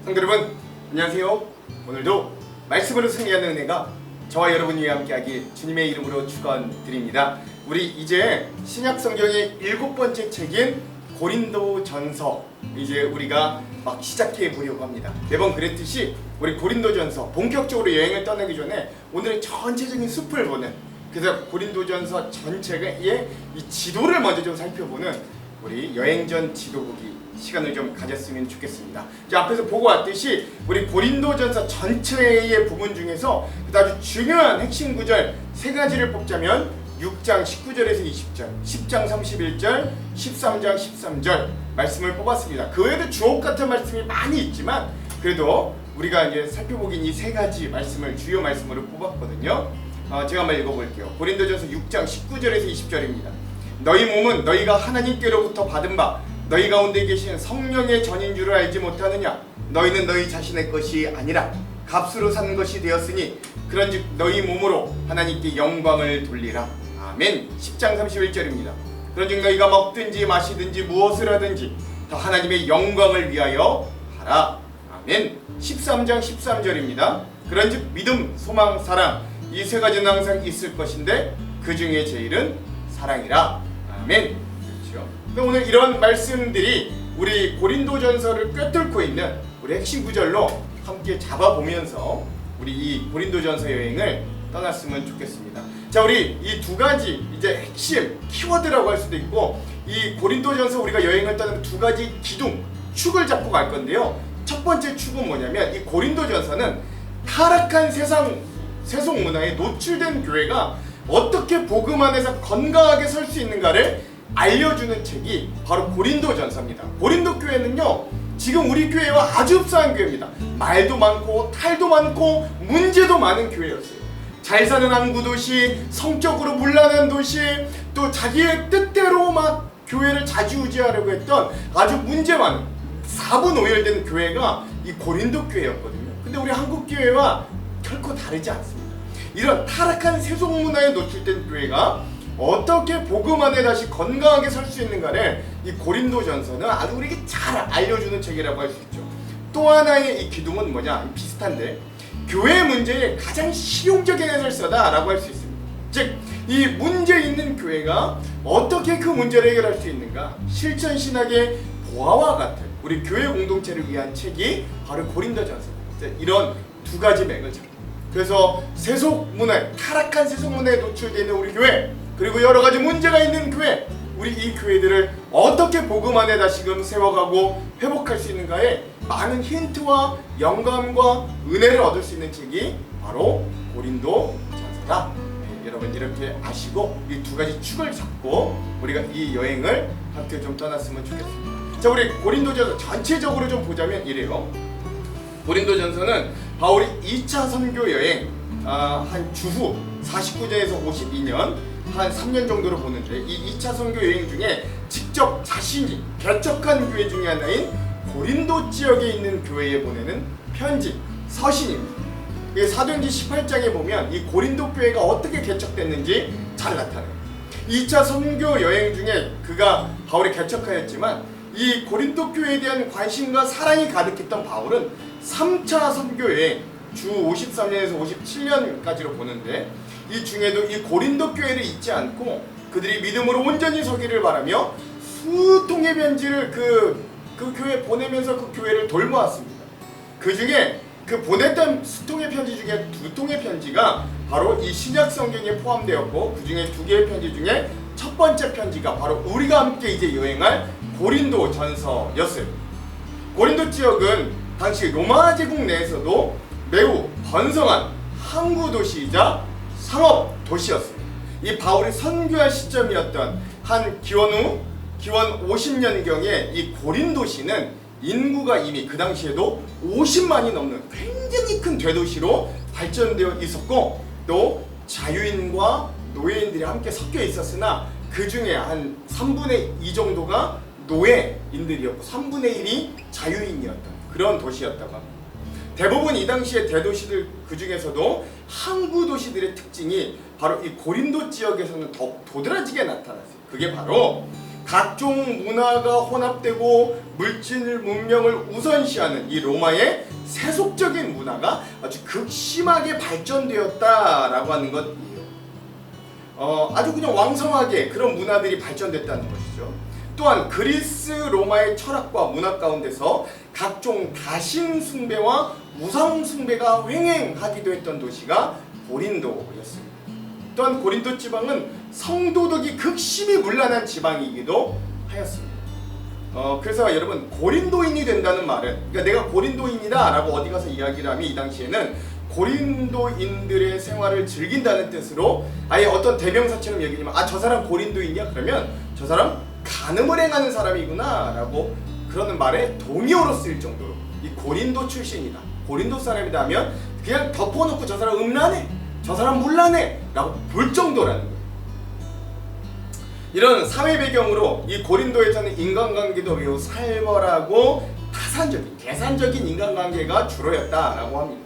성도 여러분, 안녕하세요. 오늘도 말씀으로 승리하는 은혜가 저와 여러분 위에 함께하길 주님의 이름으로 축원드립니다. 우리 이제 신약 성경의 7번째 책인 고린도전서 이제 우리가 막 시작해 보려고 합니다. 매번 그랬듯이 우리 고린도전서 본격적으로 여행을 떠나기 전에 오늘의 전체적인 숲을 보는, 그래서 고린도전서 전체의 이 지도를 먼저 좀 살펴보는 우리 여행전 지도보기 시간을 좀 가졌으면 좋겠습니다. 앞에서 보고 왔듯이 우리 고린도전서 전체의 부분 중에서 아주 중요한 핵심 구절 세 가지를 뽑자면 6장 19절에서 20절, 10장 31절, 13장 13절 말씀을 뽑았습니다. 그 외에도 주옥 같은 말씀이 많이 있지만 그래도 우리가 이제 살펴보긴 이 세 가지 말씀을 주요 말씀으로 뽑았거든요. 제가 한번 읽어볼게요. 고린도전서 6장 19절에서 20절입니다. 너희 몸은 너희가 하나님께로부터 받은 바 너희 가운데 계신 성령의 전인 줄을 알지 못하느냐? 너희는 너희 자신의 것이 아니라 값으로 산 것이 되었으니 그런즉 너희 몸으로 하나님께 영광을 돌리라. 아멘. 10장 31절입니다. 그런즉 너희가 먹든지 마시든지 무엇을 하든지 다 하나님의 영광을 위하여 하라. 아멘. 13장 13절입니다. 그런즉 믿음, 소망, 사랑 이 세 가지는 항상 있을 것인데 그 중에 제일은 사랑이라. 아멘. 그렇죠. 오늘 이런 말씀들이 우리 고린도전서를 꿰뚫고 있는 우리 핵심 구절로 함께 잡아보면서 우리 이 고린도전서 여행을 떠났으면 좋겠습니다. 자, 우리 이 두 가지 이제 핵심 키워드라고 할 수도 있고 이 고린도전서 우리가 여행을 떠나는 두 가지 기둥, 축을 잡고 갈 건데요. 첫 번째 축은 뭐냐면 이 고린도전서는 타락한 세속 문화에 노출된 교회가 어떻게 복음 안에서 건강하게 설 수 있는가를 알려주는 책이 바로 고린도전서입니다. 고린도 교회는요, 지금 우리 교회와 아주 흡사한 교회입니다. 말도 많고 탈도 많고 문제도 많은 교회였어요. 잘 사는 항구 도시, 성적으로 문란한 도시, 또 자기의 뜻대로 막 교회를 좌지우지하려고 했던 아주 문제 많은 사분오열된 교회가 이 고린도 교회였거든요. 근데 우리 한국 교회와 결코 다르지 않습니다. 이런 타락한 세속 문화에 노출된 교회가 어떻게 복음 안에 다시 건강하게 설 수 있는가를 이 고린도전서는 아주 우리에게 잘 알려주는 책이라고 할 수 있죠. 또 하나의 이 기둥은 뭐냐? 비슷한데 교회 문제의 가장 실용적인 해설서다라고 할 수 있습니다. 즉, 이 문제 있는 교회가 어떻게 그 문제를 해결할 수 있는가? 실천 신학의 보아와 같은 우리 교회 공동체를 위한 책이 바로 고린도전서입니다. 이런 두 가지 맥을 잡고, 그래서 세속 문화에, 타락한 세속 문화에 노출되어 있는 우리 교회, 그리고 여러 가지 문제가 있는 교회, 우리 이 교회들을 어떻게 복음 안에 다시금 세워가고 회복할 수 있는가에 많은 힌트와 영감과 은혜를 얻을 수 있는 책이 바로 고린도전서다. 네, 여러분 이렇게 아시고 이 두 가지 축을 잡고 우리가 이 여행을 함께 좀 떠났으면 좋겠습니다. 자, 우리 고린도전서 전체적으로 좀 보자면 이래요. 고린도전서는 바울이 2차 선교 여행 한 주후 49년에서 52년 한 3년 정도로 보는데 이 2차 선교 여행 중에 직접 자신이 개척한 교회 중에 하나인 고린도 지역에 있는 교회에 보내는 편지, 서신입니다. 사도행전 18장에 보면 이 고린도 교회가 어떻게 개척됐는지 잘 나타나요. 2차 선교 여행 중에 바울이 개척하였지만 이 고린도 교회에 대한 관심과 사랑이 가득했던 바울은 3차 선교 여행 주 53년에서 57년까지로 보는데 이 중에도 이 고린도 교회를 잊지 않고 그들이 믿음으로 온전히 서기를 바라며 수통의 편지를 그 교회에 보내면서 그 교회를 돌보았습니다. 그 중에 그 보냈던 수통의 편지 중에 2통의 편지가 바로 이 신약 성경에 포함되었고 그 중에 2개의 편지 중에 첫 번째 편지가 바로 우리가 함께 이제 여행할 고린도전서였어요. 고린도 지역은 당시 로마 제국 내에서도 매우 번성한 항구 도시이자 상업 도시였습니다. 이 바울이 선교할 시점이었던 한 기원 50년경에 이 고린도시는 인구가 이미 그 당시에도 50만이 넘는 굉장히 큰 대도시로 발전되어 있었고 또 자유인과 노예인들이 함께 섞여 있었으나 그 중에 한 3분의 2 정도가 노예인들이었고 3분의 1이 자유인이었던 그런 도시였다고 합니다. 대부분 이 당시의 대도시들 그 중에서도 항구 도시들의 특징이 바로 이 고린도 지역에서는 더 도드라지게 나타났어요. 그게 바로 각종 문화가 혼합되고 물질 문명을 우선시하는 이 로마의 세속적인 문화가 아주 극심하게 발전되었다라고 하는 것이에요. 아주 그냥 왕성하게 그런 문화들이 발전됐다는 것이죠. 또한 그리스 로마의 철학과 문화 가운데서 각종 다신 숭배와 우상 숭배가 횡행하기도 했던 도시가 고린도였습니다. 또한 고린도 지방은 성도덕이 극심히 문란한 지방이기도 하였습니다. 그래서 여러분 고린도인이 된다는 말은, 그러니까 내가 고린도인이다 라고 어디 가서 이야기를 하면 이 당시에는 고린도인들의 생활을 즐긴다는 뜻으로 아예 어떤 대명사처럼 얘기하면 저 사람 고린도인이야? 그러면 저 사람 간음을 행하는 사람이구나 라고 그러는 말에 동의어로 쓰일 정도로 이 고린도 출신이다, 고린도 사람이다 하면 그냥 덮어놓고 저 사람 음란해, 저 사람 문란해 라고 볼 정도라는 거예요. 이런 사회 배경으로 이 고린도에서는 인간관계도 매우 살벌하고 타산적인, 계산적인 인간관계가 주로였다라고 합니다.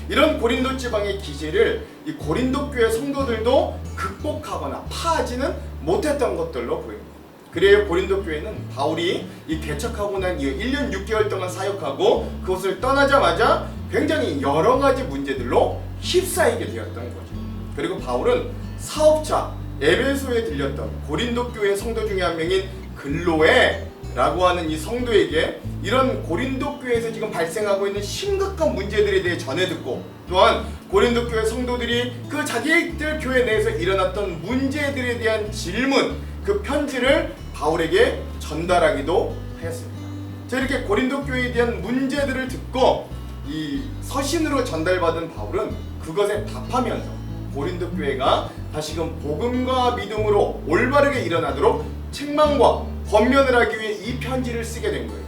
이런 고린도 지방의 기질을 이 고린도 교회 성도들도 극복하거나 파하지는 못했던 것들로 보입니다. 그래요, 고린도 교회는 바울이 이 개척하고 난 이후 1년 6개월 동안 사역하고 그곳을 떠나자마자 굉장히 여러 가지 문제들로 휩싸이게 되었던 거죠. 그리고 바울은 사업자 에베소에 들렸던 고린도 교회 성도 중에 한 명인 글로에라고 하는 이 성도에게 이런 고린도 교회에서 지금 발생하고 있는 심각한 문제들에 대해 전해 듣고, 또한 고린도 교회 성도들이 그 자기들 교회 내에서 일어났던 문제들에 대한 질문, 그 편지를 바울에게 전달하기도 하였습니다. 자, 이렇게 고린도 교회에 대한 문제들을 듣고 이 서신으로 전달받은 바울은 그것에 답하면서 고린도 교회가 다시금 복음과 믿음으로 올바르게 일어나도록 책망과 권면을 하기 위해 이 편지를 쓰게 된 거예요.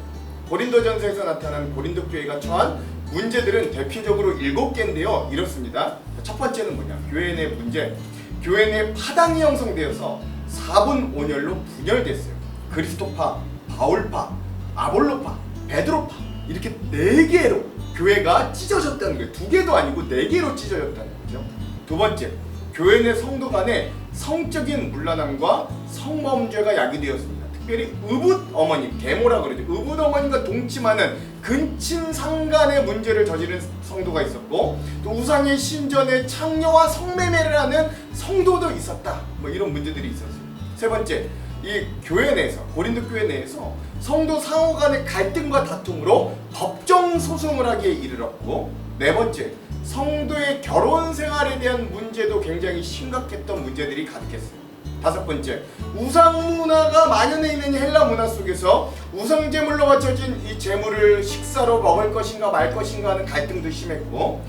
고린도전서에서 나타난 고린도 교회가 처한 문제들은 대표적으로 7개인데요. 이렇습니다. 첫 번째는 뭐냐? 교회 내 문제. 교회 내 파당이 형성되어서 4분 5렬로 분열됐어요. 그리스도파, 바울파, 아볼로파, 베드로파, 이렇게 4개로 교회가 찢어졌다는 거예요. 2개도 아니고 4개로 찢어졌다는 거죠. 두 번째, 교회 내 성도 간에 성적인 문란함과 성범죄가 야기되었습니다. 특별히 의붓 어머님, 계모라 그러죠. 의붓 어머님과 동침하는 근친 상간의 문제를 저지른 성도가 있었고, 또 우상의 신전에 창녀와 성매매를 하는 성도도 있었다. 뭐 이런 문제들이 있었어요. 세 번째, 이 교회 내에서, 고린도 교회 내에서 성도 상호 간의 갈등과 다툼으로 법정 소송을 하기에 이르렀고, 네 번째, 성도의 결혼 생활에 대한 문제도 굉장히 심각했던 문제들이 가득했어요. 다섯 번째, 우상 문화가 만연해 있는 헬라 문화 속에서 우상 제물로 바쳐진 이 제물을 식사로 먹을 것인가 말 것인가 하는 갈등도 심했고,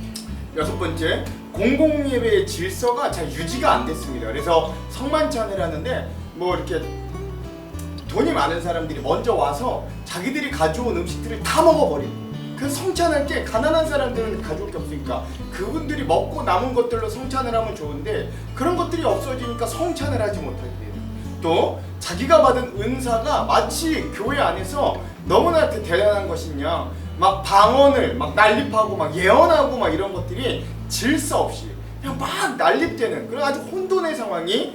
여섯 번째, 공공 예배의 질서가 잘 유지가 안 됐습니다. 그래서 성만찬을 하는데 뭐 이렇게 돈이 많은 사람들이 먼저 와서 자기들이 가져온 음식들을 다 먹어버리는, 그 성찬할 때 가난한 사람들은 가져올 게 없으니까 그분들이 먹고 남은 것들로 성찬을 하면 좋은데 그런 것들이 없어지니까 성찬을 하지 못하게 돼요. 또 자기가 받은 은사가 마치 교회 안에서 너무나 대단한 것이냐 막 방언을 막 난립하고 막 예언하고 막 이런 것들이 질서 없이 그냥 막 난립되는 그런 아주 혼돈의 상황이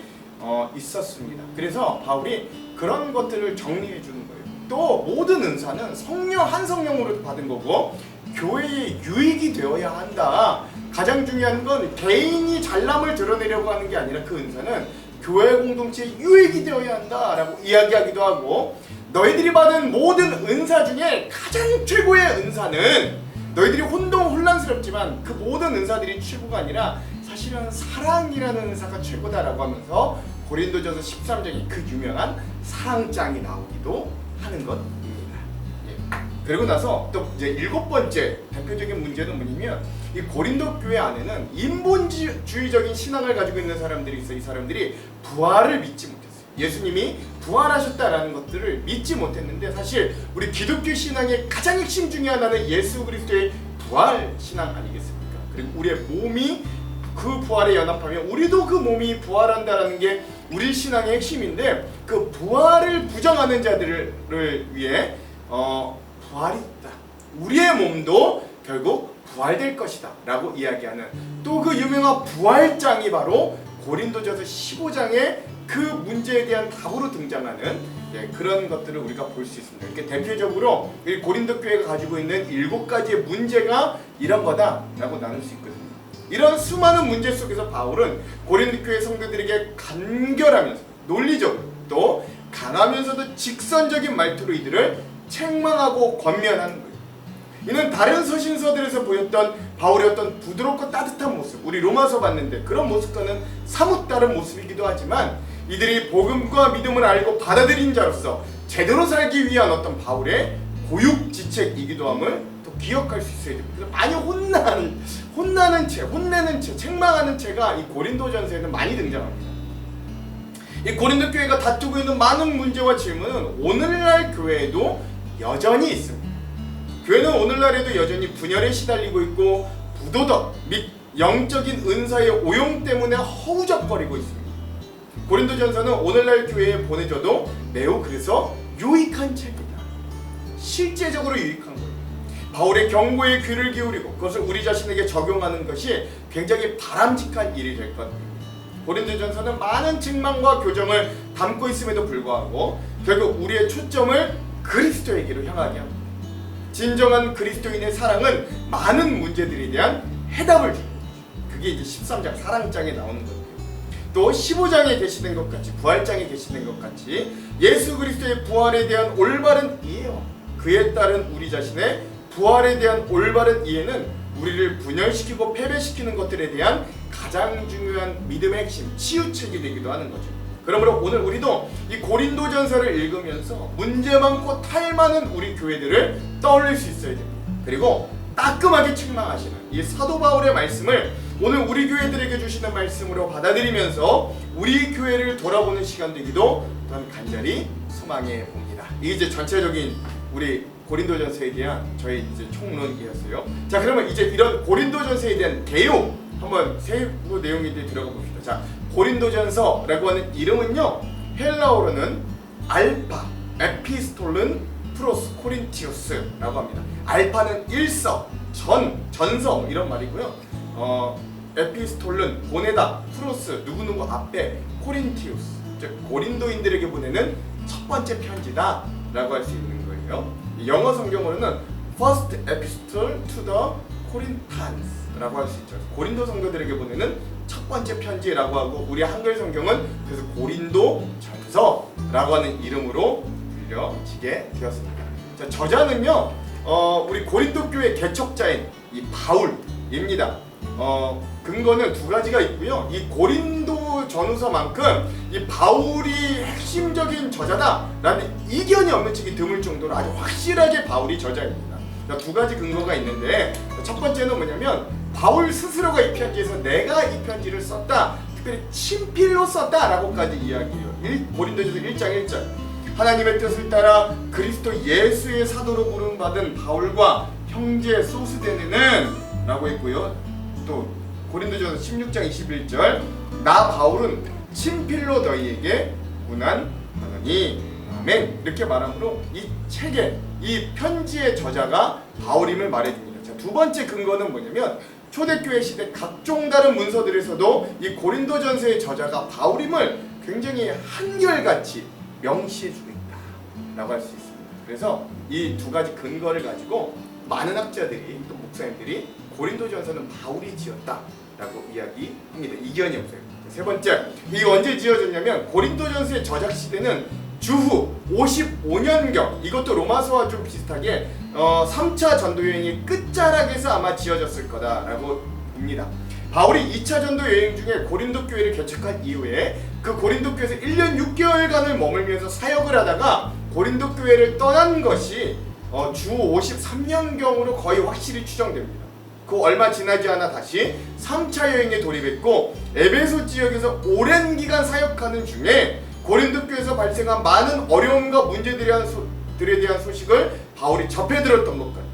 있었습니다. 그래서 바울이 그런 것들을 정리해 주는 거예요. 또 모든 은사는 성령 한 성령으로 받은 거고 교회의 유익이 되어야 한다. 가장 중요한 건 개인이 잘남을 드러내려고 하는 게 아니라 그 은사는 교회 공동체의 유익이 되어야 한다라고 이야기하기도 하고, 너희들이 받은 모든 은사 중에 가장 최고의 은사는 너희들이 혼란스럽지만 그 모든 은사들이 최고가 아니라 사실은 사랑이라는 은사가 최고다라고 하면서 고린도전서 13장에 그 유명한 사랑장이 나오기도 하는 것입니다. 예. 그리고 나서 또 이제 7번째 대표적인 문제는 뭐냐면 이 고린도 교회 안에는 인본주의적인 신앙을 가지고 있는 사람들이 있어. 이 사람들이 부활을 믿지 못했어요. 예수님이 부활하셨다라는 것들을 믿지 못했는데, 사실 우리 기독교 신앙의 가장 핵심 중에 하나는 예수 그리스도의 부활 신앙 아니겠습니까? 그리고 우리의 몸이 그 부활에 연합하면 우리도 그 몸이 부활한다라는 게 우리 신앙의 핵심인데, 그 부활을 부정하는 자들을 위해 부활이 있다. 우리의 몸도 결국 부활될 것이다 라고 이야기하는 또 그 유명한 부활장이 바로 고린도전서 15장에 그 문제에 대한 답으로 등장하는 그런 것들을 우리가 볼 수 있습니다. 그러니까 대표적으로 이 고린도 교회가 가지고 있는 7가지의 문제가 이런 거다라고 나눌 수 있거든요. 이런 수많은 문제 속에서 바울은 고린도 교회 성도들에게 간결하면서 논리적으로 또 강하면서도 직선적인 말투로 이들을 책망하고 권면하는 거예요. 이는 다른 서신서들에서 보였던 바울의 어떤 부드럽고 따뜻한 모습, 우리 로마서 봤는데 그런 모습과는 사뭇 다른 모습이기도 하지만 이들이 복음과 믿음을 알고 받아들인 자로서 제대로 살기 위한 어떤 바울의 고육지책이기도 함을 또 기억할 수 있어야 됩니다. 그래서 많이 혼내는 채, 책망하는 채가 이 고린도전서에는 많이 등장합니다. 이 고린도 교회가 다투고 있는 많은 문제와 질문은 오늘날 교회에도 여전히 있습니다. 교회는 오늘날에도 여전히 분열에 시달리고 있고 부도덕 및 영적인 은사의 오용 때문에 허우적거리고 있습니다. 고린도전서는 오늘날 교회에 보내줘도 매우 그래서 유익한 책이다. 실제적으로 유익한 거예요. 바울의 경고에 귀를 기울이고 그것을 우리 자신에게 적용하는 것이 굉장히 바람직한 일이 될 겁니다. 고린도전서는 많은 책망과 교정을 담고 있음에도 불구하고 결국 우리의 초점을 그리스도에게로 향하게 합니다. 진정한 그리스도인의 사랑은 많은 문제들에 대한 해답을 주는 거죠. 그게 이제 13장 사랑장에 나오는 건데요. 또 15장에 게시된 것 같이 부활장에 게시된 것 같이 예수 그리스도의 부활에 대한 올바른 이해와 그에 따른 우리 자신의 부활에 대한 올바른 이해는 우리를 분열시키고 패배시키는 것들에 대한 가장 중요한 믿음의 핵심, 치유책이 되기도 하는 거죠. 그러므로 오늘 우리도 이 고린도전서를 읽으면서 문제 많고 탈 많은 우리 교회들을 떠올릴 수 있어야 됩니다. 그리고 따끔하게 책망하시는 이 사도 바울의 말씀을 오늘 우리 교회들에게 주시는 말씀으로 받아들이면서 우리 교회를 돌아보는 시간 되기도 또한 간절히 소망해 봅니다. 이게 이제 전체적인 우리 고린도전서에 대한 저희 이제 총론이었어요. 자, 그러면 이제 이런 고린도전서에 대한 개요 한번 세부 내용에 대해 들어가 봅시다. 자, 고린도전서라고 하는 이름은요, 헬라어로는 알파, 에피스톨른 프로스 코린티우스라고 합니다. 알파는 일서, 전서 이런 말이고요. 에피스톨른 보내다, 프로스 누구누구 앞에, 코린티우스 즉 고린도인들에게 보내는 첫 번째 편지다라고 할 수 있는 거예요. 영어 성경으로는 First Epistle to the Corinthians 라고 할 수 있죠. 고린도 성도들에게 보내는 첫 번째 편지라고 하고 우리 한글 성경은 그래서 고린도 전서라고 하는 이름으로 불려지게 되었습니다. 자, 저자는요 우리 고린도 교회 개척자인 이 바울입니다. 근거는 두 가지가 있고요. 이 고린도 전후서만큼 이 바울이 핵심적인 저자다라는 이견이 없는 책이 드물 정도로 아주 확실하게 바울이 저자입니다. 두 가지 근거가 있는데 첫 번째는 뭐냐면 바울 스스로가 이 편지에서 내가 이 편지를 썼다, 특별히 친필로 썼다라고까지 이야기해요. 고린도전서 1장 1절 하나님의 뜻을 따라 그리스도 예수의 사도로 부름받은 바울과 형제 소스데네는 라고 했고요. 또 고린도전서 16장 21절 나 바울은 친필로 너희에게 문안하노니 아멘 이렇게 말하므로 이 책의 이 편지의 저자가 바울임을 말해줍니다. 자, 두 번째 근거는 뭐냐면 초대교회 시대 각종 다른 문서들에서도 이 고린도전서의 저자가 바울임을 굉장히 한결같이 명시해주고 있다라고 할 수 있습니다. 그래서 이 두 가지 근거를 가지고 많은 학자들이 또 목사님들이 고린도전서는 바울이 지었다라고 이야기합니다. 이견이 없어요. 세 번째, 이게 언제 지어졌냐면 고린도전서의 저작 시대는 주후 55년경, 이것도 로마서와 좀 비슷하게 3차 전도 여행의 끝자락에서 아마 지어졌을 거다라고 봅니다. 바울이 2차 전도 여행 중에 고린도 교회를 개척한 이후에 그 고린도 교회에서 1년 6개월간을 머물면서 사역을 하다가 고린도 교회를 떠난 것이 주 53년경으로 거의 확실히 추정됩니다. 그 얼마 지나지 않아 다시 3차 여행에 돌입했고 에베소 지역에서 오랜 기간 사역하는 중에 고린도 교회에서 발생한 많은 어려움과 문제들에 대한 소식을 바울이 접해 들었던 것 같아요.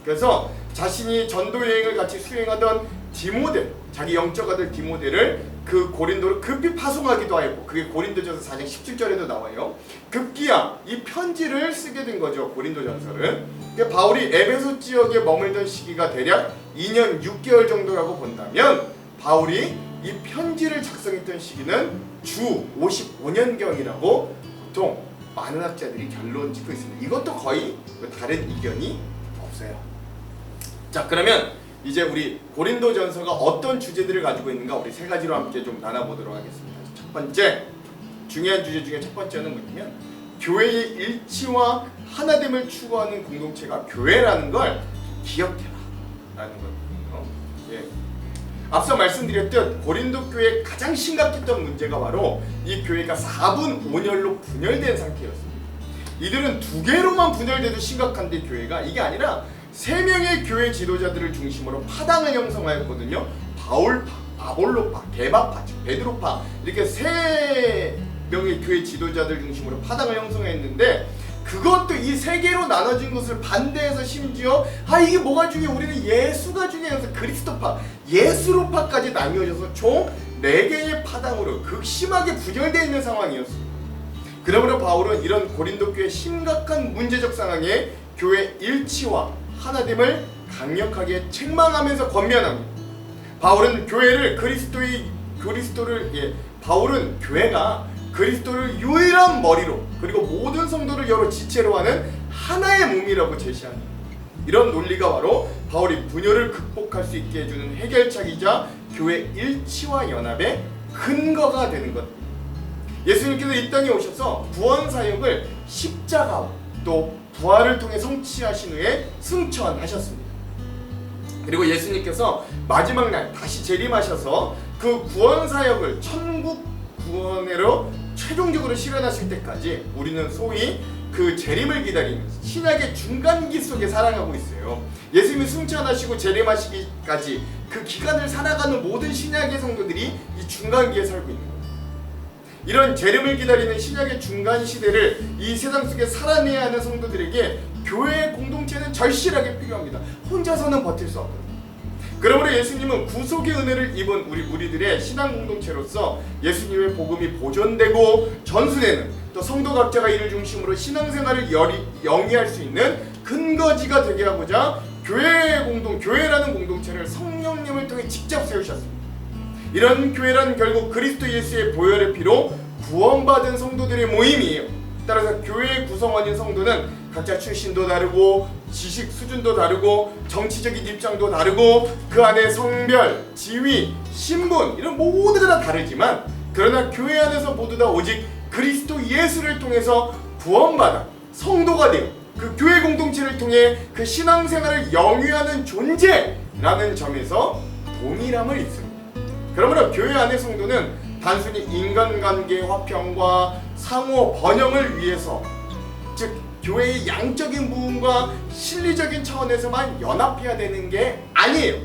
그래서 자신이 전도 여행을 같이 수행하던 디모데, 자기 영적 아들 디모데를 그 고린도로 급히 파송하기도 하였고 그게 고린도전서 4장 17절에도 나와요. 급기야 이 편지를 쓰게 된 거죠. 고린도전서를. 바울이 에베소 지역에 머물던 시기가 대략 2년 6개월 정도라고 본다면 바울이 이 편지를 작성했던 시기는 주 55년경이라고 보통 많은 학자들이 결론 짓고 있습니다. 이것도 거의 다른 이견이 없어요. 자, 그러면 이제 우리 고린도전서가 어떤 주제들을 가지고 있는가 우리 세 가지로 함께 좀 나눠보도록 하겠습니다. 첫 번째, 중요한 주제 중에 첫 번째는 뭐냐면 교회의 일치와 하나됨을 추구하는 공동체가 교회라는 걸 기억해라 라는 거거든요. 예. 앞서 말씀드렸듯 고린도 교회의 가장 심각했던 문제가 바로 이 교회가 4분 5렬로 분열된 상태였습니다. 이들은 두 개로만 분열돼도 심각한데 교회가 이게 아니라 3명의 교회 지도자들을 중심으로 파당을 형성하였거든요. 바울파, 아볼로파, 게바파, 베드로파 이렇게 3명의 교회 지도자들 중심으로 파당을 형성했는데 그것도 이 3개로 나눠진 것을 반대해서 심지어 이게 뭐가 중요해? 우리는 예수가 중요해서 그리스도파, 예수로파까지 나뉘어져서 총 4개의 파당으로 극심하게 분열되어 있는 상황이었습니다. 그러므로 바울은 이런 고린도 교회의 심각한 문제적 상황에 교회 일치와 하나됨을 강력하게 책망하면서 권면합니다. 바울은 바울은 교회가 그리스도를 유일한 머리로 그리고 모든 성도를 여러 지체로 하는 하나의 몸이라고 제시합니다. 이런 논리가 바로 바울이 분열을 극복할 수 있게 해주는 해결책이자 교회 일치와 연합의 근거가 되는 것. 예수님께서 이 땅에 오셔서 구원 사역을 십자가와 또 부활을 통해 성취하신 후에 승천하셨습니다. 그리고 예수님께서 마지막 날 다시 재림하셔서 그 구원 사역을 천국 구원으로 최종적으로 실현하실 때까지 우리는 소위 그 재림을 기다리는 신약의 중간기 속에 살아가고 있어요. 예수님이 승천하시고 재림하시기까지 그 기간을 살아가는 모든 신약의 성도들이 이 중간기에 살고 있는 거예요. 이런 재림을 기다리는 신약의 중간 시대를 이 세상 속에 살아내야 하는 성도들에게 교회의 공동체는 절실하게 필요합니다. 혼자서는 버틸 수 없거든요. 그러므로 예수님은 구속의 은혜를 입은 우리 무리들의 신앙 공동체로서 예수님의 복음이 보존되고 전수되는 또 성도 각자가 이를 중심으로 신앙생활을 영위할 수 있는 근거지가 되게 하고자 교회라는 공동체를 성령님을 통해 직접 세우셨습니다. 이런 교회란 결국 그리스도 예수의 보혈의 피로 구원받은 성도들의 모임이에요. 따라서 교회의 구성원인 성도는 각자 출신도 다르고 지식 수준도 다르고 정치적인 입장도 다르고 그 안에 성별, 지위, 신분 이런 모두가 다 다르지만 그러나 교회 안에서 모두 다 오직 그리스도 예수를 통해서 구원받아 성도가 되어 그 교회 공동체를 통해 그 신앙생활을 영위하는 존재라는 점에서 동일함을 입습니다. 그러므로 교회 안의 성도는 단순히 인간관계의 화평과 상호 번영을 위해서 즉 교회의 양적인 부분과 실리적인 차원에서만 연합해야 되는 게 아니에요.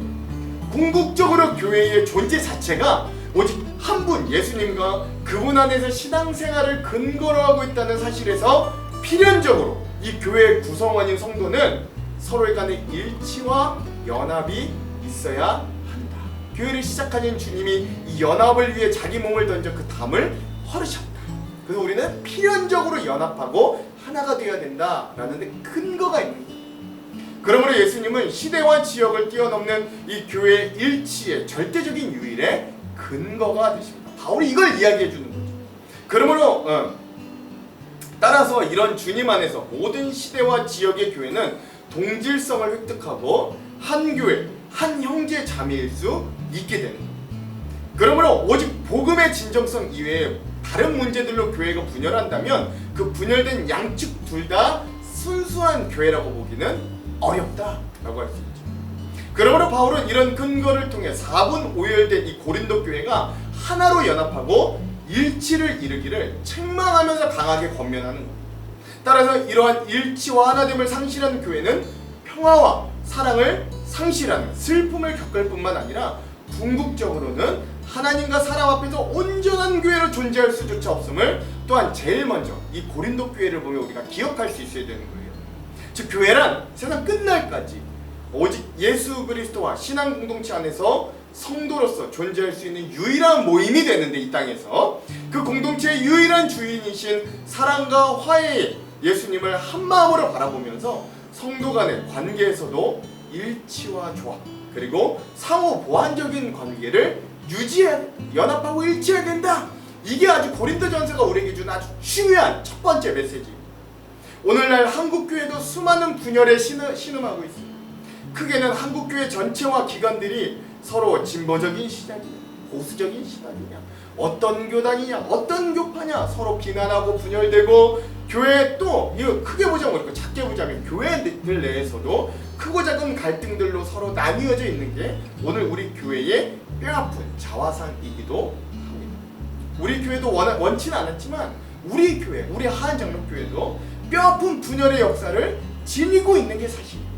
궁극적으로 교회의 존재 자체가 오직 한 분 예수님과 그분 안에서 신앙생활을 근거로 하고 있다는 사실에서 필연적으로 이 교회의 구성원인 성도는 서로의 간의 일치와 연합이 있어야 한다. 교회를 시작하는 주님이 이 연합을 위해 자기 몸을 던져 그 담을 헐으셨다. 그래서 우리는 필연적으로 연합하고 하나가 되어야 된다라는 데 근거가 있는 거예요. 그러므로 예수님은 시대와 지역을 뛰어넘는 이 교회의 일치의 절대적인 유일의 근거가 되십니다. 바울이 이걸 이야기해 주는 거죠. 그러므로 따라서 이런 주님 안에서 모든 시대와 지역의 교회는 동질성을 획득하고 한 교회, 한 형제 자매일 수 있게 되는 거예요. 그러므로 오직 복음의 진정성 이외에 다른 문제들로 교회가 분열한다면 그 분열된 양측 둘 다 순수한 교회라고 보기는 어렵다라고 할 수 있죠. 그러므로 바울은 이런 근거를 통해 4분 5열된 이 고린도 교회가 하나로 연합하고 일치를 이루기를 책망하면서 강하게 권면하는 겁니다. 따라서 이러한 일치와 하나됨을 상실한 교회는 평화와 사랑을 상실하는 슬픔을 겪을 뿐만 아니라 궁극적으로는 하나님과 사람 앞에서 온전한 교회로 존재할 수조차 없음을 또한 제일 먼저 이 고린도 교회를 보면 우리가 기억할 수 있어야 되는 거예요. 즉 교회란 세상 끝날까지 오직 예수 그리스도와 신앙 공동체 안에서 성도로서 존재할 수 있는 유일한 모임이 되는데 이 땅에서 그 공동체의 유일한 주인이신 사랑과 화해의 예수님을 한마음으로 바라보면서 성도 간의 관계에서도 일치와 조화 그리고 상호 보완적인 관계를 유지해야 된다. 연합하고 일치해야 된다. 이게 아주 고린도전서가 우리에게 준 아주 중요한 첫 번째 메시지입니다. 오늘날 한국교회도 수많은 분열에 신음하고 있습니다. 크게는 한국교회 전체와 기관들이 서로 진보적인 신앙이냐, 보수적인 신앙이냐, 어떤 교단이냐, 어떤 교파냐 서로 비난하고 분열되고, 교회 또 이거 크게 보자면 그렇고 작게 보자면 교회들 내에서도 크고 작은 갈등들로 서로 나뉘어져 있는 게 오늘 우리 교회의 뼈아픈 자화상이기도 합니다. 우리 교회도 원치는 않았지만 우리 교회, 우리 하안장로교회도 뼈아픈 분열의 역사를 지니고 있는 게 사실입니다.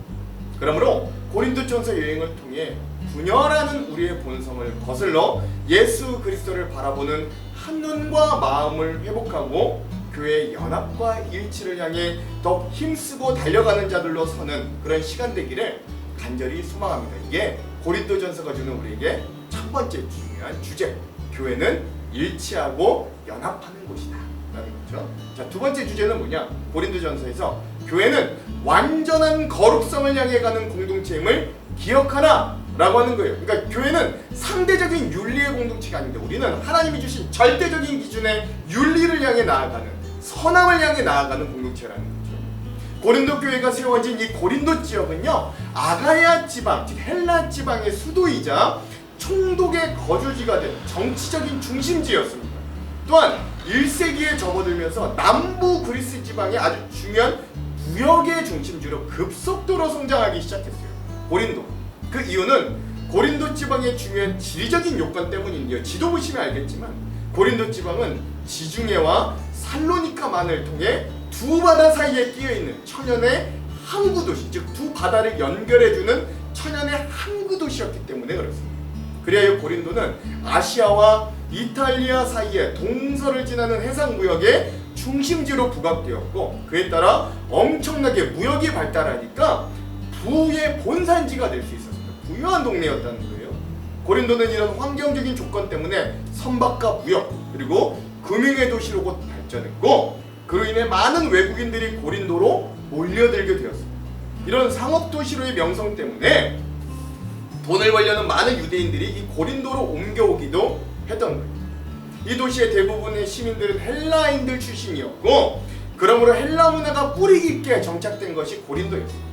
그러므로 고린도전서 여행을 통해 분열하는 우리의 본성을 거슬러 예수 그리스도를 바라보는 한눈과 마음을 회복하고 교회의 연합과 일치를 향해 더 힘쓰고 달려가는 자들로 서는 그런 시간 되기를 간절히 소망합니다. 이게 고린도전서가 주는 우리에게 첫 번째 중요한 주제, 교회는 일치하고 연합하는 곳이다 라는 거죠. 자, 두 번째 주제는 뭐냐? 고린도전서에서 교회는 완전한 거룩성을 향해 가는 공동체임을 기억하라 라고 하는 거예요. 그러니까 교회는 상대적인 윤리의 공동체가 아닌데 우리는 하나님이 주신 절대적인 기준의 윤리를 향해 나아가는, 선함을 향해 나아가는 공동체라는 거죠. 고린도 교회가 세워진 이 고린도 지역은요, 아가야 지방, 즉 헬라 지방의 수도이자 총독의 거주지가 된 정치적인 중심지였습니다. 또한 1세기에 접어들면서 남부 그리스 지방의 아주 중요한 무역의 중심지로 급속도로 성장하기 시작했어요. 고린도. 그 이유는 고린도 지방의 중요한 지리적인 요건 때문인데요. 지도 보시면 알겠지만 고린도 지방은 지중해와 살로니카만을 통해 두 바다 사이에 끼어있는 천연의 항구 도시, 즉 두 바다를 연결해주는 천연의 항구 도시였기 때문에 그렇습니다. 그리하여 고린도는 아시아와 이탈리아 사이에 동서를 지나는 해상무역의 중심지로 부각되었고, 그에 따라 엄청나게 무역이 발달하니까 부의 본산지가 될 수 있었습니다. 부유한 동네였다는 거예요. 고린도는 이런 환경적인 조건 때문에 선박과 무역 그리고 금융의 도시로 곧 발전했고, 그로 인해 많은 외국인들이 고린도로 몰려들게 되었습니다. 이런 상업도시로의 명성 때문에 돈을 벌려는 많은 유대인들이 이 고린도로 옮겨오기도 했던 거예요. 이 도시의 대부분의 시민들은 헬라인들 출신이었고, 그러므로 헬라 문화가 뿌리 깊게 정착된 것이 고린도였습니다.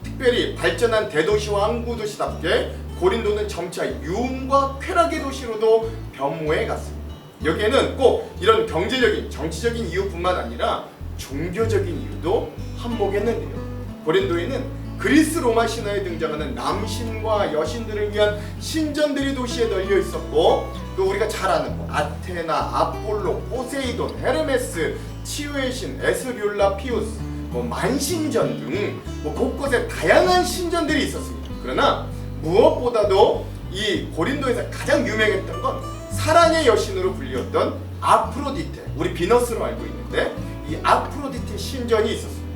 특별히 발전한 대도시와 항구 도시답게 고린도는 점차 유흥과 쾌락의 도시로도 변모해 갔습니다. 여기에는 꼭 이런 경제적인, 정치적인 이유뿐만 아니라 종교적인 이유도 한몫했는데요. 고린도에는 그리스 로마 신화에 등장하는 남신과 여신들을 위한 신전들이 도시에 널려 있었고, 또 우리가 잘 아는 아테나, 아폴로, 포세이돈, 헤르메스, 치유의 신, 에스뷸라, 피우스, 만신전 등 곳곳에 다양한 신전들이 있었습니다. 그러나 무엇보다도 이 고린도에서 가장 유명했던 건 사랑의 여신으로 불리웠던 아프로디테, 우리 비너스로 알고 있는데 이 아프로디테 신전이 있었습니다.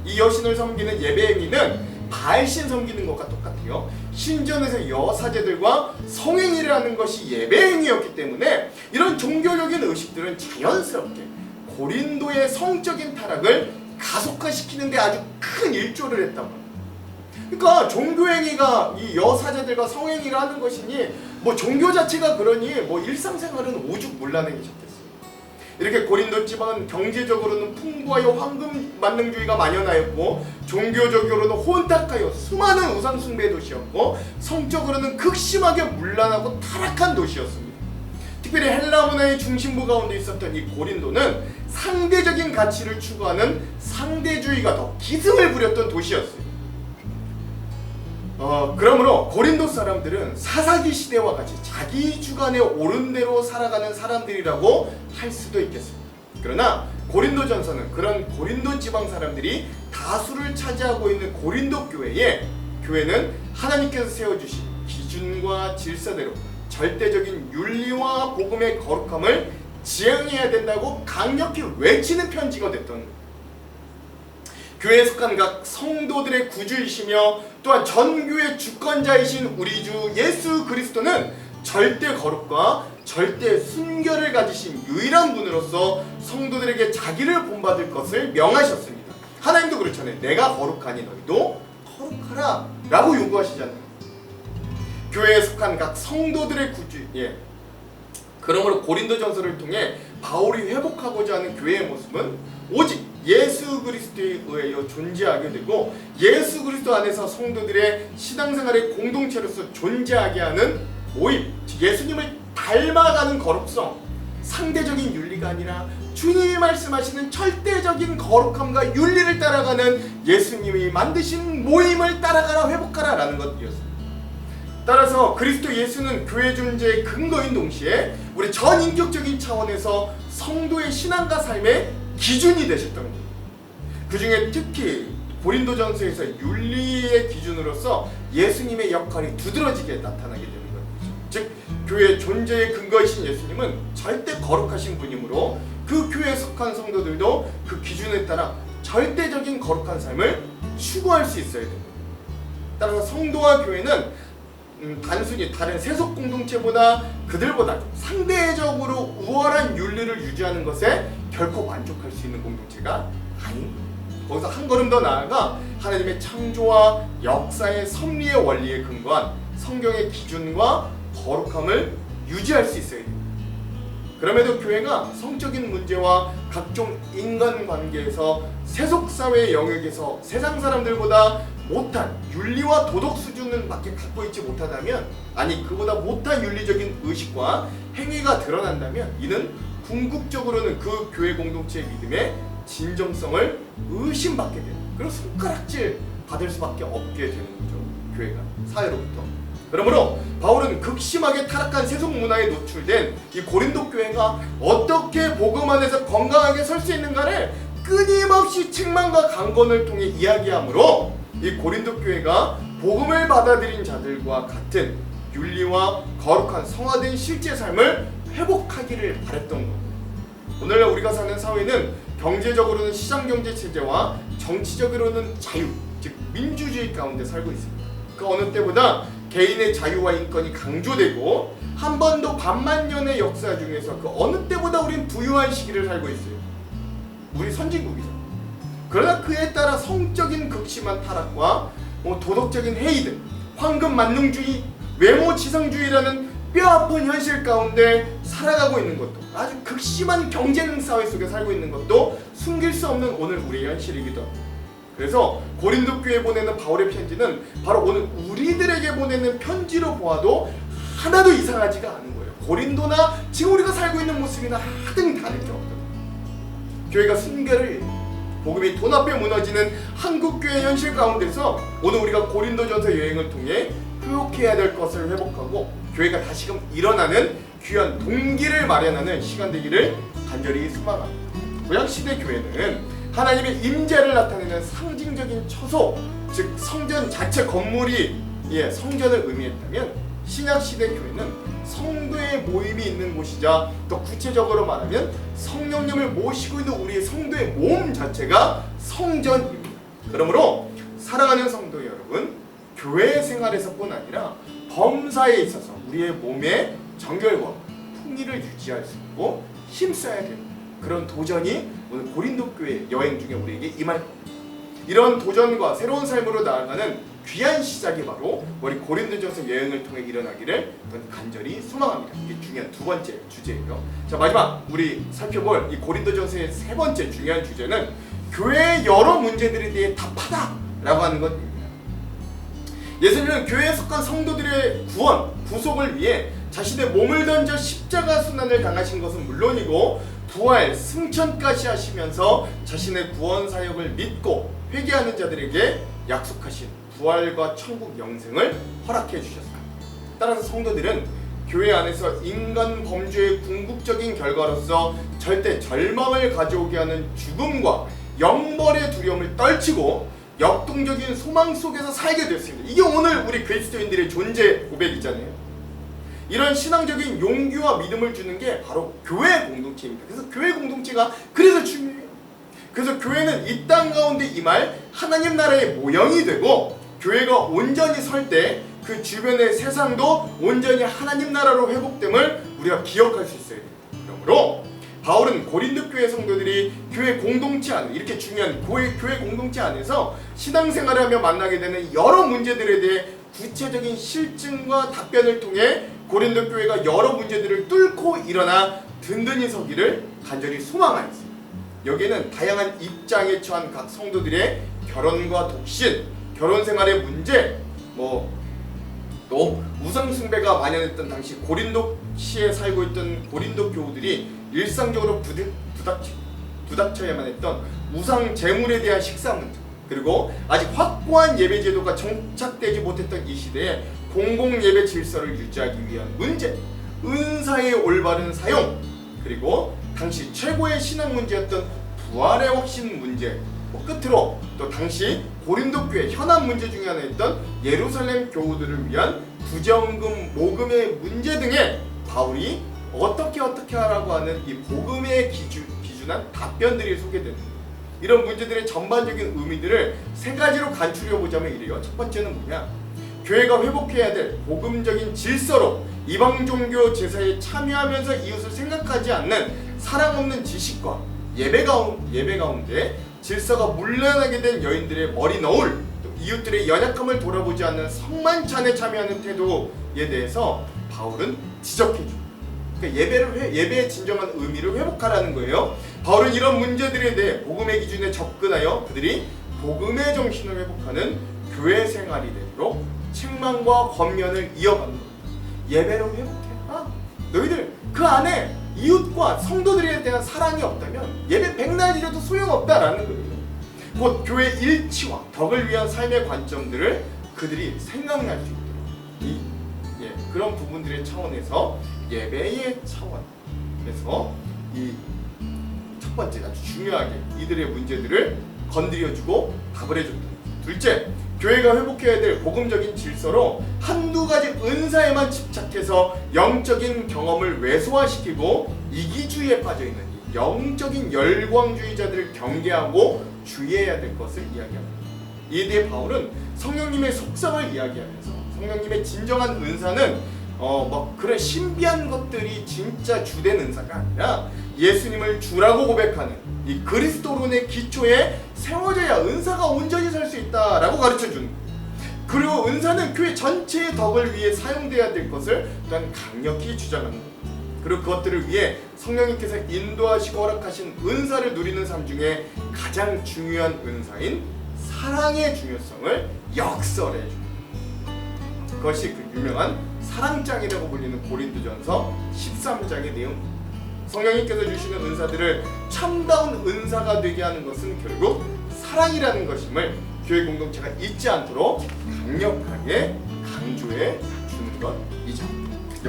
이 여신을 섬기는 예배 행위는 바알신 섬기는 것과 똑같아요. 신전에서 여사제들과 성행위를 하는 것이 예배 행위였기 때문에 이런 종교적인 의식들은 자연스럽게 고린도의 성적인 타락을 가속화시키는 데 아주 큰 일조를 했단 말이에요. 그러니까 종교행위가 이 여사제들과 성행위를 하는 것이니 종교 자체가 그러니 일상생활은 오죽문란하게 시작했어요. 이렇게 고린도 지방은 경제적으로는 풍부하여 황금 만능주의가 만연하였고, 종교적으로는 혼탁하여 수많은 우상숭배 도시였고, 성적으로는 극심하게 문란하고 타락한 도시였습니다. 특별히 헬라 문화의 중심부 가운데 있었던 이 고린도는 상대적인 가치를 추구하는 상대주의가 더 기승을 부렸던 도시였어요. 그러므로 고린도 사람들은 사사기 시대와 같이 자기 주관에 옳은 대로 살아가는 사람들이라고 할 수도 있겠습니다. 그러나 고린도전서는 그런 고린도 지방 사람들이 다수를 차지하고 있는 고린도 교회는 하나님께서 세워주신 기준과 질서대로 절대적인 윤리와 복음의 거룩함을 지향해야 된다고 강력히 외치는 편지가 됐던 거예요. 교회에 속한 각 성도들의 구주이시며 또한 전교의 주권자이신 우리 주 예수 그리스도는 절대 거룩과 절대 순결을 가지신 유일한 분으로서 성도들에게 자기를 본받을 것을 명하셨습니다. 하나님도 그렇잖아요. 내가 거룩하니 너희도 거룩하라 라고 요구하시잖아요. 교회에 속한 각 성도들의 구주, 그러므로 고린도전서를 통해 바울이 회복하고자 하는 교회의 모습은 오직 예수 그리스도에 의하여 존재하게 되고 예수 그리스도 안에서 성도들의 신앙생활의 공동체로서 존재하게 하는 모임, 예수님을 닮아가는 거룩성, 상대적인 윤리가 아니라 주님이 말씀하시는 절대적인 거룩함과 윤리를 따라가는 예수님이 만드신 모임을 따라가라, 회복하라 라는 것이었습니다. 따라서 그리스도 예수는 교회 존재의 근거인 동시에 우리 전인격적인 차원에서 성도의 신앙과 삶의 기준이 되셨던 겁니다. 그 중에 특히 고린도전서에서 윤리의 기준으로서 예수님의 역할이 두드러지게 나타나게 되는 것이죠. 즉 교회의 존재의 근거이신 예수님은 절대 거룩하신 분이므로 그 교회에 속한 성도들도 그 기준에 따라 절대적인 거룩한 삶을 추구할 수 있어야 됩니다. 따라서 성도와 교회는 단순히 다른 세속 공동체보다 그들보다 상대적으로 우월한 윤리를 유지하는 것에 결코 만족할 수 있는 공동체가 아닌, 거기서 한 걸음 더 나아가 하나님의 창조와 역사의 섭리의 원리에 근거한 성경의 기준과 거룩함을 유지할 수 있어야 됩니다. 그럼에도 교회가 성적인 문제와 각종 인간관계에서 세속사회의 영역에서 세상 사람들보다 못한 윤리와 도덕 수준은 밖에 갖고 있지 못하다면, 아니 그보다 못한 윤리적인 의식과 행위가 드러난다면 이는 궁극적으로는 그 교회 공동체의 믿음의 진정성을 의심받게 되는, 그런 손가락질 받을 수밖에 없게 되는 거죠. 교회가 사회로부터. 그러므로 바울은 극심하게 타락한 세속 문화에 노출된 이 고린도 교회가 어떻게 복음 안에서 건강하게 설 수 있는가를 끊임없이 책망과 강권을 통해 이야기하므로 이 고린도 교회가 복음을 받아들인 자들과 같은 윤리와 거룩한 성화된 실제 삶을 회복하기를 바랬던 겁니다. 오늘날 우리가 사는 사회는 경제적으로는 시장경제 체제와 정치적으로는 자유, 즉 민주주의 가운데 살고 있습니다. 그 어느 때보다 개인의 자유와 인권이 강조되고 한 번도 반만년의 역사 중에서 그 어느 때보다 우린 부유한 시기를 살고 있어요. 우리 선진국이죠. 그러나 그에 따라 성적인 극심한 타락과 도덕적인 해이들, 황금 만능주의, 외모 지상주의라는 뼈아픈 현실 가운데 살아가고 있는 것도, 아주 극심한 경쟁 사회 속에 살고 있는 것도 숨길 수 없는 오늘 우리의 현실이기도 합니다. 그래서 고린도 교회에 보내는 바울의 편지는 바로 오늘 우리들에게 보내는 편지로 보아도 하나도 이상하지가 않은 거예요. 고린도나 지금 우리가 살고 있는 모습이나 하등 다를 게 없거든요. 교회가 순결을, 복음이 돈 앞에 무너지는 한국교회 현실 가운데서 오늘 우리가 고린도전서 여행을 통해 회복해야 될 것을 회복하고 교회가 다시금 일어나는 귀한 동기를 마련하는 시간 되기를 간절히 소망합니다. 구약시대 교회는 하나님의 임재를 나타내는 상징적인 처소, 즉 성전 자체 건물이 성전을 의미했다면 신약시대 교회는 성도의 모임이 있는 곳이자 또 구체적으로 말하면 성령님을 모시고 있는 우리의 성도의 몸 자체가 성전입니다. 그러므로 사랑하는 성도 여러분, 교회 생활에서뿐 아니라 범사에 있어서 우리의 몸의 정결과 풍의를 유지할 수 있고 힘써야 되는 그런 도전이 오늘 고린도 교회 여행 중에 우리에게 임할 겁니다. 이런 도전과 새로운 삶으로 나아가는 귀한 시작이 바로 우리 고린도전서 여행을 통해 일어나기를 간절히 소망합니다. 이게 중요한 두 번째 주제예요. 자, 마지막 우리 살펴볼 이 고린도전서의 세 번째 중요한 주제는 교회의 여러 문제들에 대해 답하다라고 하는 것입니다. 예수님은 교회에 속한 성도들의 구원, 구속을 위해 자신의 몸을 던져 십자가 순환을 당하신 것은 물론이고 부활, 승천까지 하시면서 자신의 구원 사역을 믿고 회개하는 자들에게 약속하신 부활과 천국 영생을 허락해 주셨습니다. 따라서 성도들은 교회 안에서 인간 범죄의 궁극적인 결과로서 절대 절망을 가져오게 하는 죽음과 영벌의 두려움을 떨치고 역동적인 소망 속에서 살게 됐습니다. 이게 오늘 우리 그리스도인들의 존재 고백이잖아요. 이런 신앙적인 용기와 믿음을 주는 게 바로 교회 공동체입니다. 그래서 교회 공동체가 그래서 중요해요. 그래서 교회는 이 땅 가운데 임할 하나님 나라의 모형이 되고 교회가 온전히 설 때 그 주변의 세상도 온전히 하나님 나라로 회복됨을 우리가 기억할 수 있어야 됩니다. 그러므로 바울은 고린도 교회 성도들이 교회 공동체 안에 이렇게 중요한 교회 공동체 안에서 신앙생활을 하며 만나게 되는 여러 문제들에 대해 구체적인 실증과 답변을 통해 고린도 교회가 여러 문제들을 뚫고 일어나 든든히 서기를 간절히 소망하였습니다. 여기에는 다양한 입장에 처한 각 성도들의 결혼과 독신, 결혼 생활의 문제, 또 우상 숭배가 만연했던 당시 고린도시에 살고 있던 고린도 교우들이 일상적으로 부닥쳐야만 했던 우상 제물에 대한 식사 문제, 그리고 아직 확고한 예배 제도가 정착되지 못했던 이 시대에 공공 예배 질서를 유지하기 위한 문제, 은사의 올바른 사용, 그리고 당시 최고의 신앙 문제였던 부활의 확신 문제, 끝으로 또 당시 고린도 교회 현안 문제 중에 하나였던 예루살렘 교우들을 위한 구정금 모금의 문제 등에 바울이 어떻게 하라고 하는 이 복음에 기준한 답변들이 소개됩니다. 이런 문제들의 전반적인 의미들을 세 가지로 간추려 보자면 이래요. 첫 번째는 뭐냐? 교회가 회복해야 될 복음적인 질서로 이방 종교 제사에 참여하면서 이웃을 생각하지 않는 사랑 없는 지식과 예배 가운데 질서가 물러나게 된 여인들의 머리 너울, 또 이웃들의 연약함을 돌아보지 않는 성만찬에 참여하는 태도에 대해서 바울은 지적해줍니다. 그러니까 예배의 진정한 의미를 회복하라는 거예요. 바울은 이런 문제들에 대해 복음의 기준에 접근하여 그들이 복음의 정신을 회복하는 교회 생활이 되도록 책망과 권면을 이어가는 겁니다. 예배로 회복해. 너희들 그 안에 이웃과 성도들에 대한 사랑이 없다면 예배 백날 드려도 소용없다라는 거예요. 곧 교회 일치와 덕을 위한 삶의 관점들을 그들이 생각날 수 있도록 그런 부분들의 차원에서 예배의 차원, 그래서 이 첫 번째 아주 중요하게 이들의 문제들을 건드려주고 답을 해줬다. 둘째, 교회가 회복해야 될 복음적인 질서로 한두 가지 은사에만 집착해서 영적인 경험을 왜소화시키고 이기주의에 빠져있는 이 영적인 열광주의자들을 경계하고 주의해야 될 것을 이야기합니다. 이에 대해 바울은 성령님의 속성을 이야기하면서 성령님의 진정한 은사는 그런 신비한 것들이 진짜 주된 은사가 아니라 예수님을 주라고 고백하는 이 그리스도론의 기초에 세워져야 은사가 온전히 살 수 있다라고 가르쳐주는 거예요. 그리고 은사는 교회 전체의 덕을 위해 사용돼야 될 것을 또한 강력히 주장하는 겁니다. 그리고 그것들을 위해 성령님께서 인도하시고 허락하신 은사를 누리는 삶 중에 가장 중요한 은사인 사랑의 중요성을 역설해 줍니다. 그것이 그 유명한 사랑장이라고 불리는 고린도전서 13장의 내용입니다. 성령님께서 주시는 은사들을 참다운 은사가 되게 하는 것은 결국 사랑이라는 것임을 교회 공동체가 잊지 않도록 강력하게 강조해 주는 것이죠.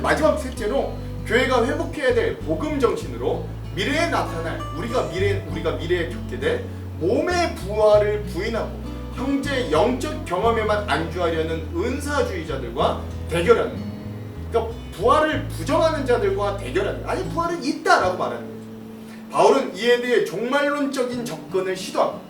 마지막 셋째로 교회가 회복해야 될 복음 정신으로 미래에 나타날 우리가 미래에 겪게 될 몸의 부활을 부인하고 형제의 영적 경험에만 안주하려는 은사주의자들과 대결하는 거예요. 그러니까 부활을 부정하는 자들과 대결하는 거예요. 아니 부활은 있다라고 말하는 거죠. 바울은 이에 대해 종말론적인 접근을 시도합니다.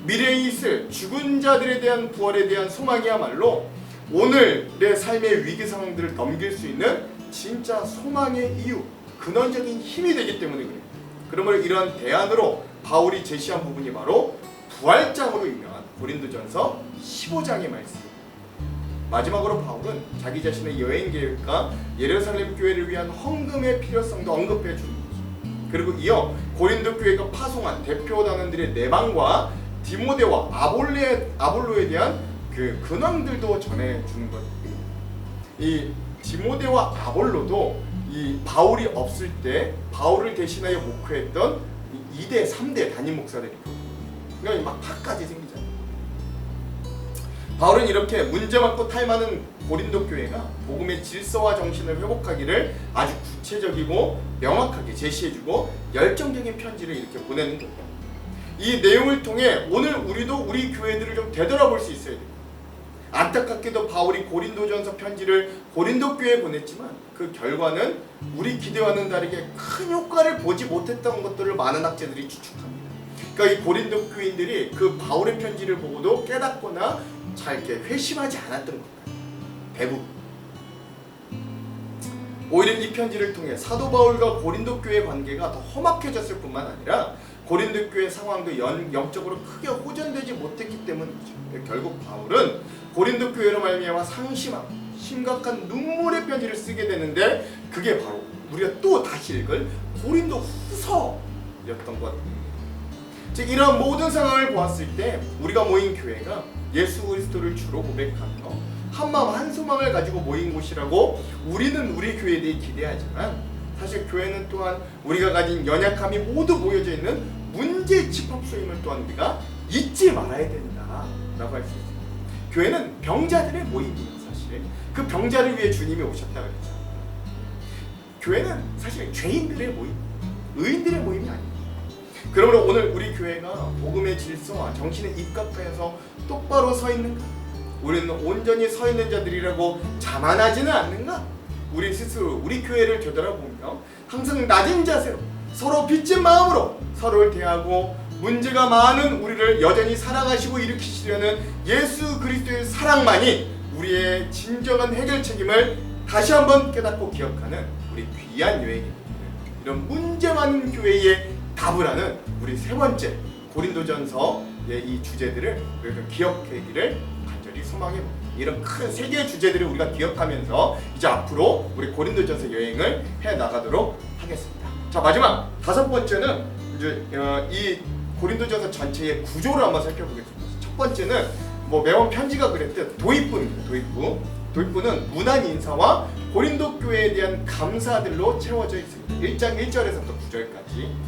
미래에 있을 죽은 자들에 대한 부활에 대한 소망이야말로 오늘의 삶의 위기 상황들을 넘길 수 있는 진짜 소망의 이유, 근원적인 힘이 되기 때문에 그래요. 그러므로 이러한 대안으로 바울이 제시한 부분이 바로 부활장으로 유명한 고린도전서 15장의 말씀입니다. 마지막으로 바울은 자기 자신의 여행 계획과 예루살렘 교회를 위한 헌금의 필요성도 언급해 주는 거죠. 그리고 이어 고린도 교회가 파송한 대표 단원들의 내방과 디모데와 아볼로에 대한 그 근황들도 전해 주는 거예요. 이 디모데와 아볼로도 이 바울이 없을 때 바울을 대신하여 목회했던 2대, 3대 담임 목사들이거든요. 그러니까 막 파까지 생기잖아요. 바울은 이렇게 문제 많고 탈 많은 고린도 교회가 복음의 질서와 정신을 회복하기를 아주 구체적이고 명확하게 제시해주고 열정적인 편지를 이렇게 보내는 거예요. 이 내용을 통해 오늘 우리도 우리 교회들을 좀 되돌아볼 수 있어야 돼요. 안타깝게도 바울이 고린도전서 편지를 고린도 교회에 보냈지만 그 결과는 우리 기대와는 다르게 큰 효과를 보지 못했던 것들을 많은 학자들이 추측합니다. 그러니까 이 고린도 교인들이 그 바울의 편지를 보고도 깨닫거나 잘 이렇게 회심하지 않았던 것 같아요. 대부분. 오히려 이 편지를 통해 사도 바울과 고린도 교회 관계가 더 험악해졌을 뿐만 아니라 고린도 교회 상황도 영적으로 크게 호전되지 못했기 때문이죠. 결국 바울은 고린도 교회로 말미암아 상심하고 심각한 눈물의 편지를 쓰게 되는데, 그게 바로 우리가 또 다시 읽을 고린도 후서였던 것. 즉 이런 모든 상황을 보았을 때 우리가 모인 교회가 예수 그리스도를 주로 고백하며 한마음 한소망을 가지고 모인 곳이라고 우리는 우리 교회에 대해 기대하지만, 사실 교회는 또한 우리가 가진 연약함이 모두 모여져 있는 문제 집합소임을 또한 우리가 잊지 말아야 된다라고 할 수 있습니다. 교회는 병자들의 모임이에요. 사실 그 병자를 위해 주님이 오셨다 그랬죠. 교회는 사실 죄인들의 모임, 의인들의 모임이 아닙니다. 그러므로 오늘 우리 교회가 복음의 질서와 정신에 입각하여서 똑바로 서 있는가? 우리는 온전히 서 있는 자들이라고 자만하지는 않는가? 우리 스스로 우리 교회를 되돌아보며 항상 낮은 자세로 서로 빚진 마음으로 서로를 대하고 문제가 많은 우리를 여전히 사랑하시고 일으키시려는 예수 그리스도의 사랑만이 우리의 진정한 해결 책임을 다시 한번 깨닫고 기억하는 우리 귀한 여행입니다. 이런 문제 많은 교회의 답을 하는 우리 세 번째 고린도전서의 이 주제들을 우리가 기억하기를 간절히 소망해 봅니다. 이런 큰 세 개의 주제들을 우리가 기억하면서 이제 앞으로 우리 고린도전서 여행을 해 나가도록 하겠습니다. 자, 마지막 다섯 번째는 이제 이 고린도전서 전체의 구조를 한번 살펴보겠습니다. 첫 번째는 뭐 매번 편지가 그랬듯 도입부입니다. 도입부는 문안 인사와 고린도 교회에 대한 감사들로 채워져 있습니다. 1장 1절에서부터 9절까지.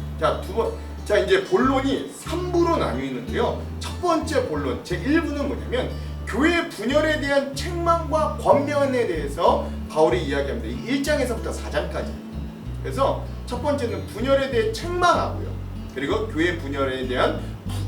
자, 이제 본론이 3부로 나뉘는데요. 첫 번째 본론 제1부는 뭐냐면 교회 분열에 대한 책망과 권면에 대해서 바울이 이야기합니다. 1장에서부터 4장까지. 그래서 첫 번째는 분열에 대해 책망하고요. 그리고 교회 분열에 대한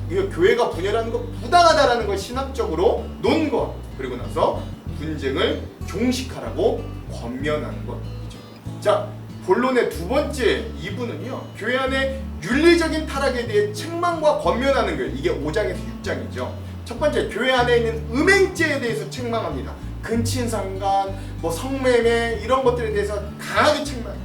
교회가 분열하는 것 부당하다라는 걸 신학적으로 논거, 그리고 나서 분쟁을 종식하라고 권면하는 것이죠. 자, 본론의 두 번째 2부는요. 교회 안에 윤리적인 타락에 대해 책망과 권면하는 거예요. 이게 5장에서 6장이죠. 첫 번째, 교회 안에 있는 음행죄에 대해서 책망합니다. 근친상간, 뭐 성매매 이런 것들에 대해서 강하게 책망해요.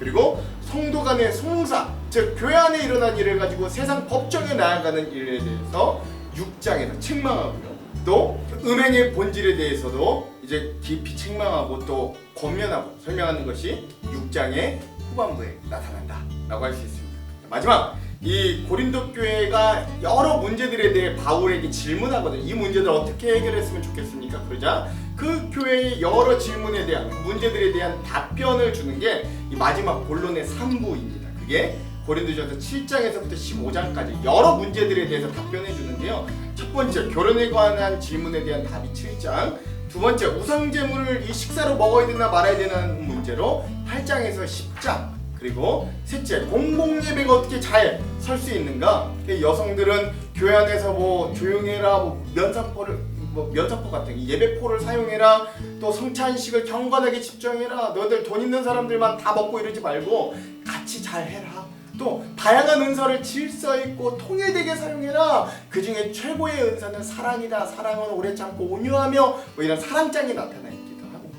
그리고 성도 간의 송사, 즉 교회 안에 일어난 일을 가지고 세상 법정에 나아가는 일에 대해서 6장에서 책망하고요. 또 음행의 본질에 대해서도 이제 깊이 책망하고 또 권면하고 설명하는 것이 6장의 후반부에 나타난다라고 할 수 있습니다. 마지막, 이 고린도 교회가 여러 문제들에 대해 바울에게 질문하거든요. 이 문제들 어떻게 해결했으면 좋겠습니까? 그러자 그 교회의 여러 질문에 대한 문제들에 대한 답변을 주는 게 이 마지막 본론의 3부입니다. 그게 고린도전서 7장에서부터 15장까지 여러 문제들에 대해서 답변해 주는데요. 첫 번째, 결혼에 관한 질문에 대한 답이 7장. 두 번째, 우상제물을 이 식사로 먹어야 되나 말아야 되는 문제로 8장에서 10장. 그리고 셋째, 공공예배가 어떻게 잘 설 수 있는가? 여성들은 교회 안에서 뭐 조용해라, 뭐 면사포 같은 예배포를 사용해라, 또 성찬식을 경건하게 집정해라, 너희들 돈 있는 사람들만 다 먹고 이러지 말고 같이 잘 해라, 또 다양한 은사를 질서 있고 통일되게 사용해라, 그 중에 최고의 은사는 사랑이다, 사랑은 오래 참고 온유하며, 뭐 이런 사랑장이 나타나 있기도 하고.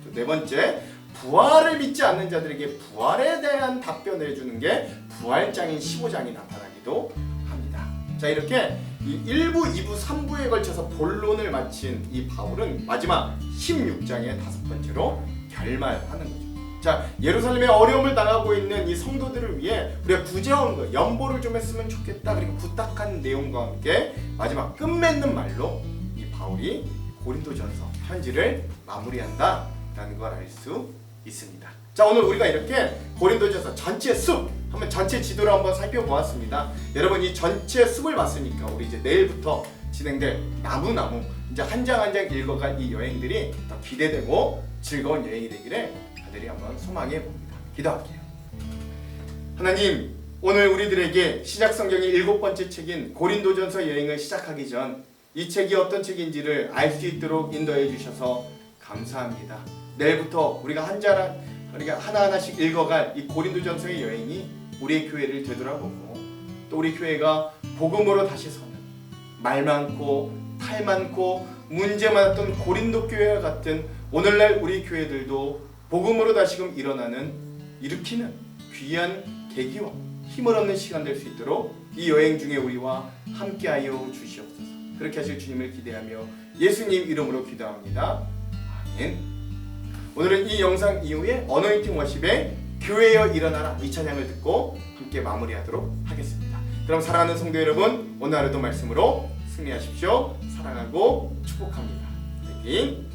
또 네 번째, 부활을 믿지 않는 자들에게 부활에 대한 답변을 해주는 게 부활장인 15장이 나타나기도 합니다. 자, 이렇게 이 1부, 2부, 3부에 걸쳐서 본론을 마친 이 바울은 마지막 16장의 다섯 번째로 결말하는 거죠. 자, 예루살렘에 어려움을 당하고 있는 이 성도들을 위해 우리가 구제원과 연보를 좀 했으면 좋겠다, 그리고 부탁한 내용과 함께 마지막 끝맺는 말로 이 바울이 고린도전서 편지를 마무리한다라는 걸 알 수 있습니다. 자, 오늘 우리가 이렇게 고린도전서 전체 숲 한번 전체 지도를 한번 살펴보았습니다. 여러분, 이 전체 숲을 봤으니까 우리 이제 내일부터 진행될 나무 이제 한 장 한 장 읽어갈 이 여행들이 더 기대되고 즐거운 여행이 되기를 간절히 한번 소망해 봅니다. 기도할게요. 하나님, 오늘 우리들에게 신약성경의 7번째 책인 고린도전서 여행을 시작하기 전 이 책이 어떤 책인지를 알 수 있도록 인도해 주셔서 감사합니다. 내일부터 우리가 우리가 하나하나씩 읽어갈 이 고린도전서의 여행이 우리의 교회를 되돌아보고 또 우리 교회가 복음으로 다시 서는 말 많고 탈 많고 문제 많았던 고린도 교회와 같은 오늘날 우리 교회들도 복음으로 다시금 일으키는 귀한 계기와 힘을 얻는 시간 될 수 있도록 이 여행 중에 우리와 함께하여 주시옵소서. 그렇게 하실 주님을 기대하며 예수님 이름으로 기도합니다. 아멘. 오늘은 이 영상 이후에 어노인팅 워십의 교회여 일어나라 이 찬양을 듣고 함께 마무리하도록 하겠습니다. 그럼 사랑하는 성도 여러분, 오늘 하루도 말씀으로 승리하십시오. 사랑하고 축복합니다. 화이팅!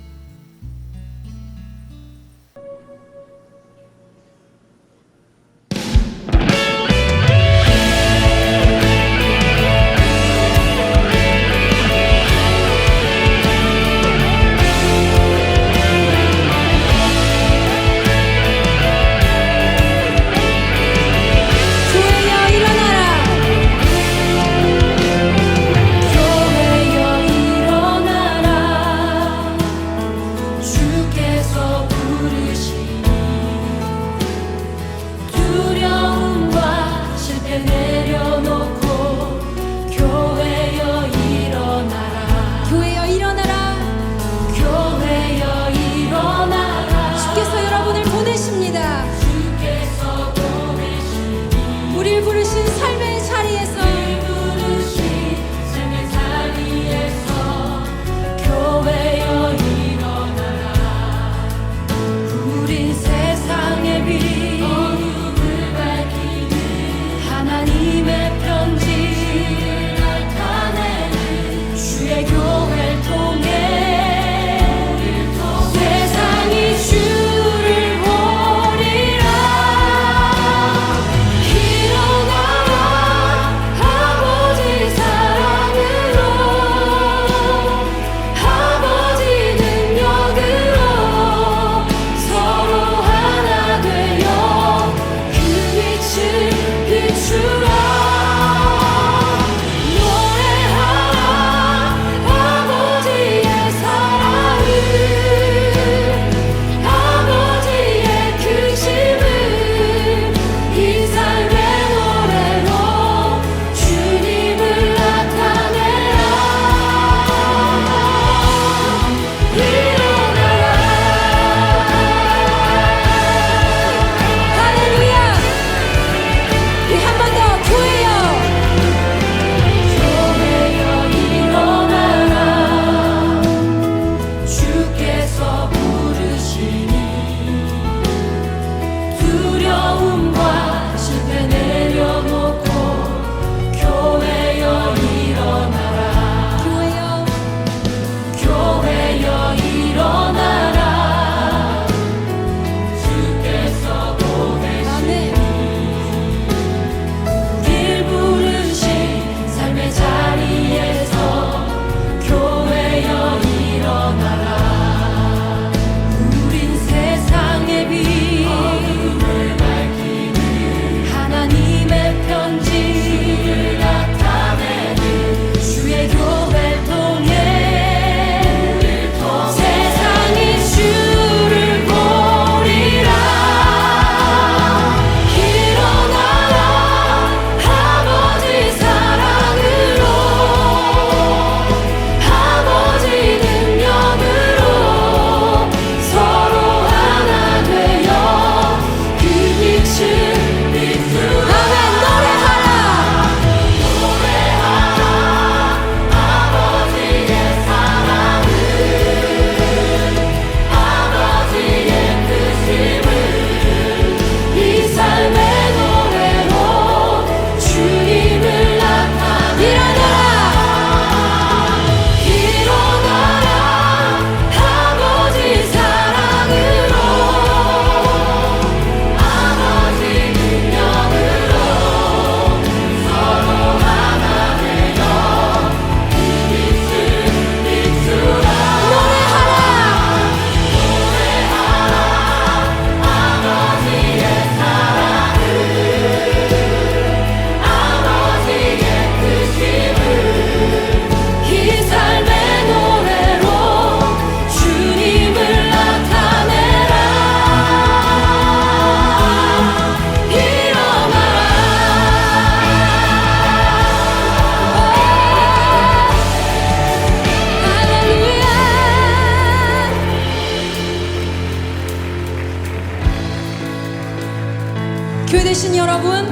교회되신 여러분,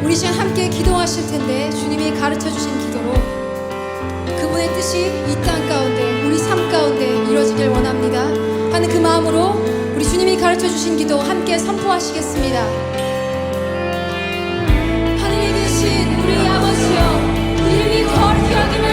우리 시간 함께 기도하실 텐데 주님이 가르쳐 주신 기도로 그분의 뜻이 이 땅 가운데 우리 삶 가운데 이루어지길 원합니다 하는 그 마음으로 우리 주님이 가르쳐 주신 기도 함께 선포하시겠습니다. 하늘에 계신 우리 아버지여, 이름이 거룩히 여김을